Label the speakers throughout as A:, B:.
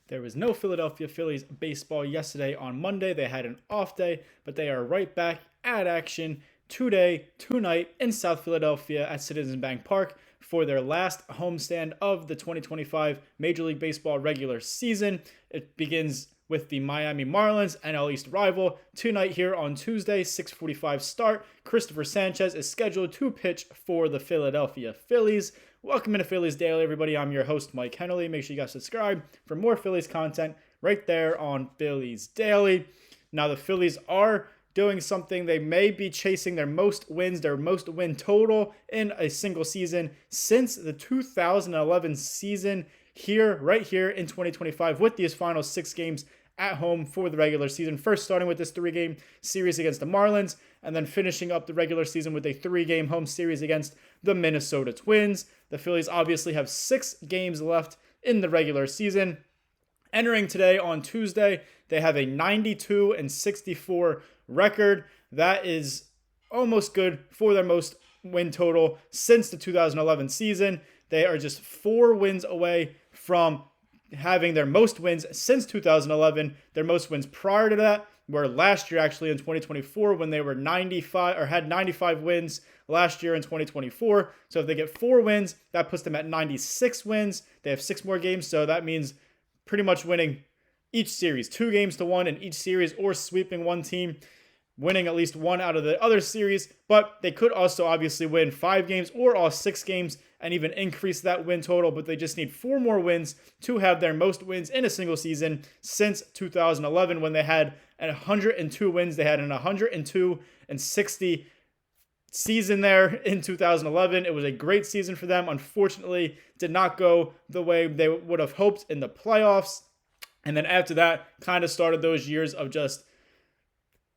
A: There was no Philadelphia Phillies baseball yesterday on Monday. They had an off day, but they are right back at action today, tonight in South Philadelphia at Citizens Bank Park for their last homestand of the 2025 Major League Baseball regular season. It begins with the Miami Marlins, NL East rival. Tonight here on Tuesday, 6:45 start. Christopher Sanchez is scheduled to pitch for the Philadelphia Phillies. Welcome into Phillies Daily, everybody. I'm your host, Mike Hennelly. Make sure you guys subscribe for more Phillies content right there on Phillies Daily. Now, the Phillies are doing something. They may be chasing their most wins, their most win total in a single season since the 2011 season right here in 2025 with these final 6 games at home for the regular season. First starting with this 3-game series against the Marlins, and then finishing up the regular season with a 3-game home series against the Minnesota Twins. The Phillies obviously have 6 games left in the regular season. Entering today on Tuesday, they have a 92-64 record. That is almost good for their most win total since the 2011 season. They are just 4 wins away from having their most wins since 2011. Their most wins prior to that were last year, actually in 2024, when they were 95 or had 95 wins last year in 2024. So if they get 4 wins, that puts them at 96 wins. They have 6 more games, so that means pretty much winning each series, 2 games to 1 in each series, or sweeping one team, winning at least 1 out of the other series. But they could also obviously win 5 games or all 6 games and even increase that win total, but they just need 4 more wins to have their most wins in a single season since 2011, when they had 102 wins. They had an 102-60 season there in 2011. It was a great season for them. Unfortunately, did not go the way they would have hoped in the playoffs. And then after that, kind of started those years of just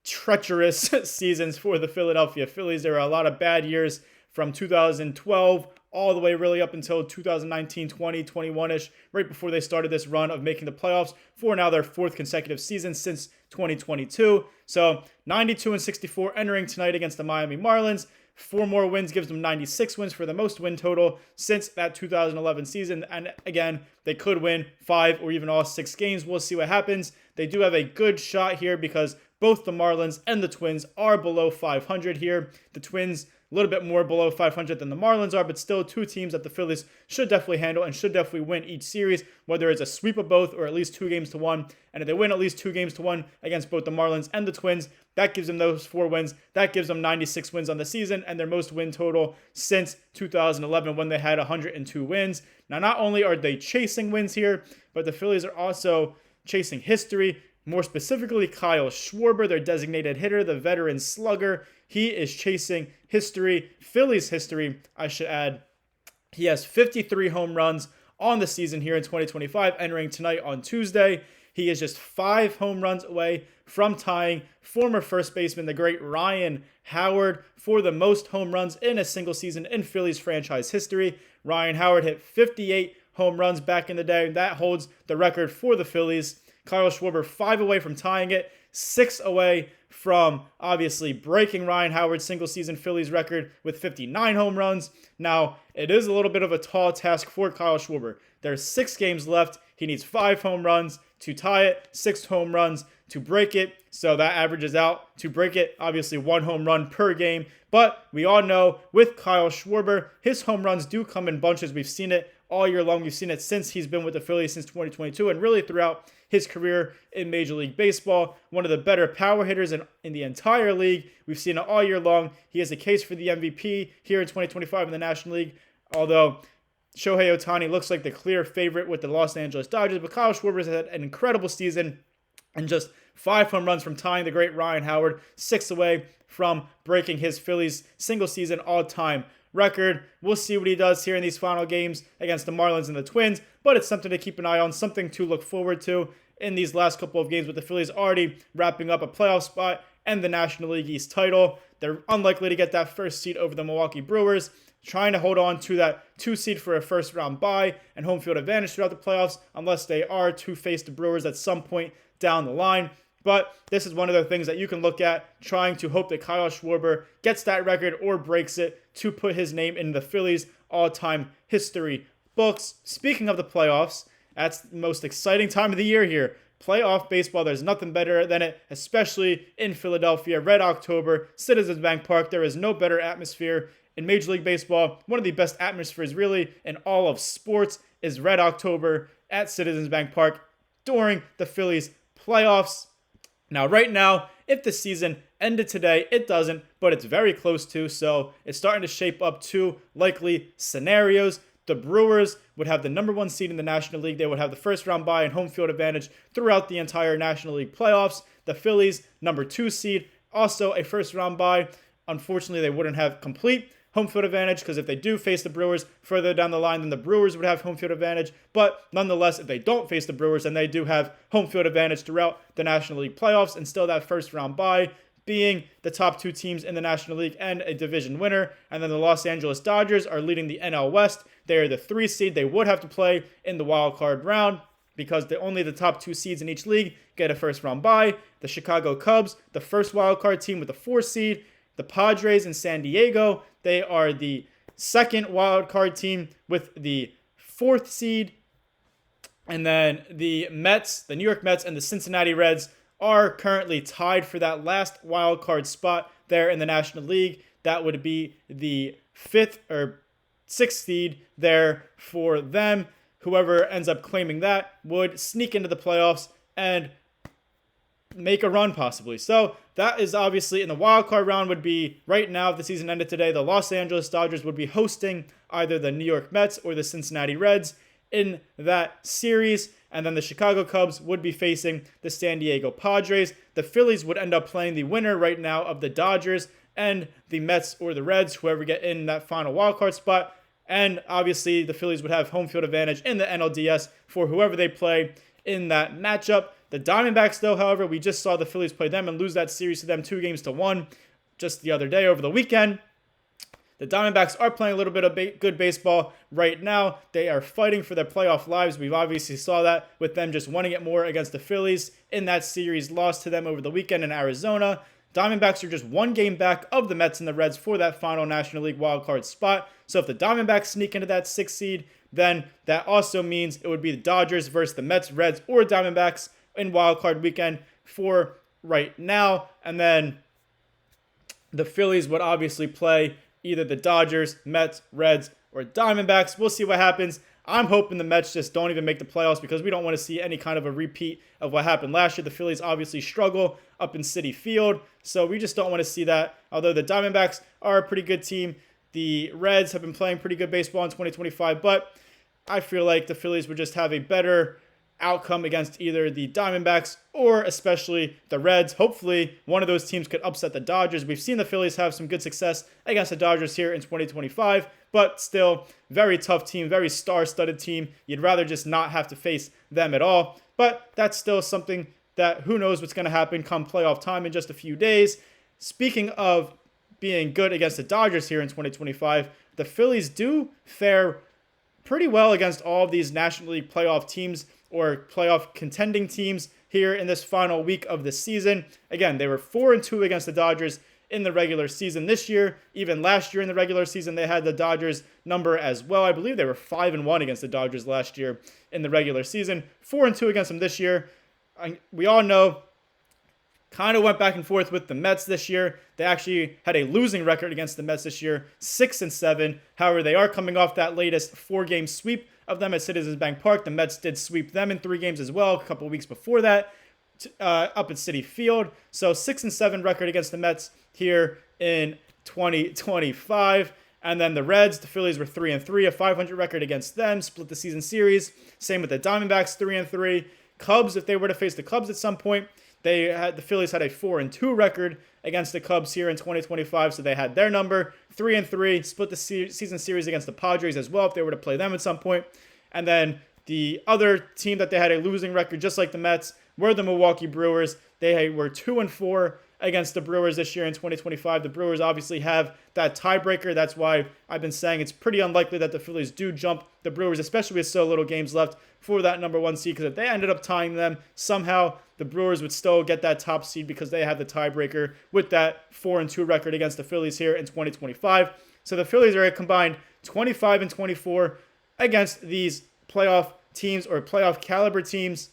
A: treacherous seasons for the Philadelphia Phillies. There were a lot of bad years from 2012 all the way really up until 2019, 20, 21-ish, right before they started this run of making the playoffs for now their 4th consecutive season since 2022. So 92-64 entering tonight against the Miami Marlins. 4 more wins gives them 96 wins for the most win total since that 2011 season. And again, they could win 5 or even all 6 games. We'll see what happens. They do have a good shot here because both the Marlins and the Twins are below 500 here. The Twins a little bit more below 500 than the Marlins are, but still 2 teams that the Phillies should definitely handle and should definitely win each series, whether it's a sweep of both or at least 2 games to 1. And if they win at least 2 games to 1 against both the Marlins and the Twins, that gives them those 4 wins. That gives them 96 wins on the season and their most win total since 2011, when they had 102 wins. Now, not only are they chasing wins here, but the Phillies are also chasing history. More specifically, Kyle Schwarber, their designated hitter, the veteran slugger. He is chasing history, Phillies history, I should add. He has 53 home runs on the season here in 2025, entering tonight on Tuesday. He is just 5 home runs away from tying former first baseman, the great Ryan Howard, for the most home runs in a single season in Phillies franchise history. Ryan Howard hit 58 home runs back in the day. That holds the record for the Phillies. Kyle Schwarber 5 away from tying it, 6 away from obviously breaking Ryan Howard's single season Phillies record with 59 home runs. Now, it is a little bit of a tall task for Kyle Schwarber. There's 6 games left. He needs 5 home runs to tie it, 6 home runs to break it. So that averages out to break it, obviously 1 home run per game. But we all know with Kyle Schwarber, his home runs do come in bunches. We've seen it all year long. We've seen it since he's been with the Phillies since 2022 and really throughout his career in Major League Baseball. One of the better power hitters in the entire league. We've seen it all year long. He has a case for the MVP here in 2025 in the National League, although Shohei Ohtani looks like the clear favorite with the Los Angeles Dodgers. But Kyle Schwarber has had an incredible season and just 5 home runs from tying the great Ryan Howard, 6 away from breaking his Phillies single season all-time record. We'll see what he does here in these final games against the Marlins and the Twins, but it's something to keep an eye on, something to look forward to in these last couple of games with the Phillies already wrapping up a playoff spot and the National League East title. They're unlikely to get that first seed over the Milwaukee Brewers, trying to hold on to that 2 seed for a first round bye and home field advantage throughout the playoffs, unless they are to face the Brewers at some point down the line. But this is one of the things that you can look at, trying to hope that Kyle Schwarber gets that record or breaks it to put his name in the Phillies all-time history books. Speaking of the playoffs, That's the most exciting time of the year here. Playoff baseball, there's nothing better than it, especially in Philadelphia. Red October, Citizens Bank Park. There is no better atmosphere in Major League Baseball. One of the best atmospheres, really, in all of sports is Red October at Citizens Bank Park during the Phillies playoffs. Now, right now, if the season ended today, it doesn't, but it's very close to, so it's starting to shape up two likely scenarios. The Brewers would have the number one seed in the National League. They would have the first round bye and home field advantage throughout the entire National League playoffs. The Phillies, number two seed, also a first round bye. Unfortunately, they wouldn't have complete home field advantage because if they do face the Brewers further down the line, then the Brewers would have home field advantage. But nonetheless, if they don't face the Brewers, then they do have home field advantage throughout the National League playoffs and still that first round bye, being the top two teams in the National League and a division winner. And then the Los Angeles Dodgers are leading the NL West. They are the 3 seed. They would have to play in the wild card round because only the top 2 seeds in each league get a first round bye. The Chicago Cubs, the first wild card team with the 4 seed. The Padres in San Diego, they are the second wild card team with the 4th seed. And then the Mets, the New York Mets, and the Cincinnati Reds are currently tied for that last wild card spot there in the National League. That would be the 5th or 6th seed there for them. Whoever ends up claiming that would sneak into the playoffs and make a run possibly. So that is obviously in the wild card round would be right now if the season ended today, the Los Angeles Dodgers would be hosting either the New York Mets or the Cincinnati Reds in that series. And then the Chicago Cubs would be facing the San Diego Padres. The Phillies would end up playing the winner right now of the Dodgers and the Mets or the Reds, whoever get in that final wildcard spot. And obviously the Phillies would have home field advantage in the NLDS for whoever they play in that matchup. The Diamondbacks, though, however, we just saw the Phillies play them and lose that series to them 2-1 just the other day over the weekend. The Diamondbacks are playing a little bit of good baseball right now. They are fighting for their playoff lives. We've obviously saw that with them just wanting it more against the Phillies in that series lost to them over the weekend in Arizona. Diamondbacks are just 1 game back of the Mets and the Reds for that final National League wildcard spot. So if the Diamondbacks sneak into that 6th seed, then that also means it would be the Dodgers versus the Mets, Reds, or Diamondbacks in wildcard weekend for right now. And then the Phillies would obviously play either the Dodgers, Mets, Reds, or Diamondbacks. We'll see what happens. I'm hoping the Mets just don't even make the playoffs because we don't want to see any kind of a repeat of what happened last year. The Phillies obviously struggle up in Citi Field, so we just don't want to see that. Although the Diamondbacks are a pretty good team, the Reds have been playing pretty good baseball in 2025, but I feel like the Phillies would just have a better outcome against either the Diamondbacks or especially the Reds. Hopefully, one of those teams could upset the Dodgers. We've seen the Phillies have some good success against the Dodgers here in 2025, but still, very tough team, very star-studded team. You'd rather just not have to face them at all, but that's still something that who knows what's going to happen come playoff time in just a few days. Speaking of being good against the Dodgers here in 2025, the Phillies do fare pretty well against all of these National League playoff teams or playoff contending teams here in this final week of the season. Again, they were 4-2 against the Dodgers in the regular season this year. Even last year in the regular season, they had the Dodgers number as well. I believe they were 5-1 against the Dodgers last year in the regular season. 4-2 against them this year. We all know, kind of went back and forth with the Mets this year. They actually had a losing record against the Mets this year, 6-7. However, they are coming off that latest 4-game sweep of them at Citizens Bank Park. The Mets did sweep them in 3 games as well a couple of weeks before that up at Citi Field. So 6-7 record against the Mets here in 2025. And then the Reds, the Phillies were 3-3, a 500 record against them, split the season series. Same with the Diamondbacks, 3-3. Cubs, if they were to face the Cubs at some point, the Phillies had a 4-2 record against the Cubs here in 2025, so they had their number, 3-3, split the season series against the Padres as well if they were to play them at some point. And then the other team that they had a losing record, just like the Mets, were the Milwaukee Brewers. They were 2-4 against the Brewers this year in 2025. The Brewers obviously have that tiebreaker. That's why I've been saying it's pretty unlikely that the Phillies do jump the Brewers, especially with so little games left for that number 1 seed, because if they ended up tying them, somehow the Brewers would still get that top seed because they have the tiebreaker with that 4-2 record against the Phillies here in 2025. So the Phillies are a combined 25-24 against these playoff teams or playoff caliber teams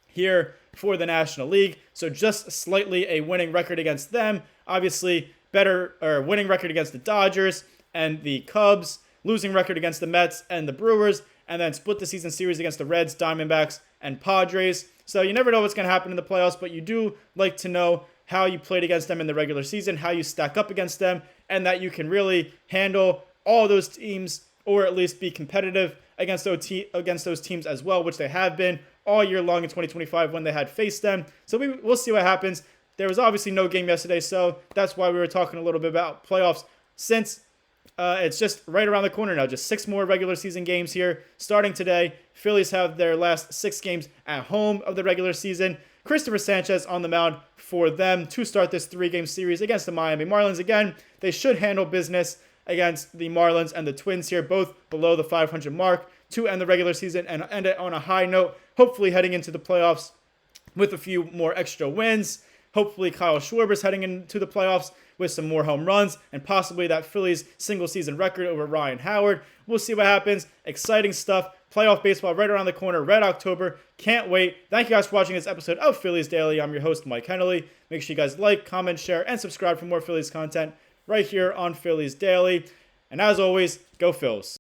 A: here for the National League. So just slightly a winning record against them. Obviously, better or winning record against the Dodgers and the Cubs, losing record against the Mets and the Brewers, and then split the season series against the Reds, Diamondbacks, and Padres. So you never know what's going to happen in the playoffs, but you do like to know how you played against them in the regular season, how you stack up against them, and that you can really handle all those teams or at least be competitive against those teams as well, which they have been all year long in 2025 when they had faced them. So we'll see what happens. There was obviously no game yesterday, so that's why we were talking a little bit about playoffs since it's just right around the corner now. Just 6 more regular season games here starting today. Phillies have their last 6 games at home of the regular season. Christopher Sanchez on the mound for them to start this 3-game series against the Miami Marlins. Again, they should handle business against the Marlins and the Twins here, both below the 500 mark to end the regular season and end it on a high note, hopefully heading into the playoffs with a few more extra wins. Hopefully Kyle Schwarber's heading into the playoffs with some more home runs and possibly that Phillies single-season record over Ryan Howard. We'll see what happens. Exciting stuff. Playoff baseball right around the corner, Red October. Can't wait. Thank you guys for watching this episode of Phillies Daily. I'm your host, Mike Hennelly. Make sure you guys like, comment, share, and subscribe for more Phillies content right here on Phillies Daily. And as always, go Phils.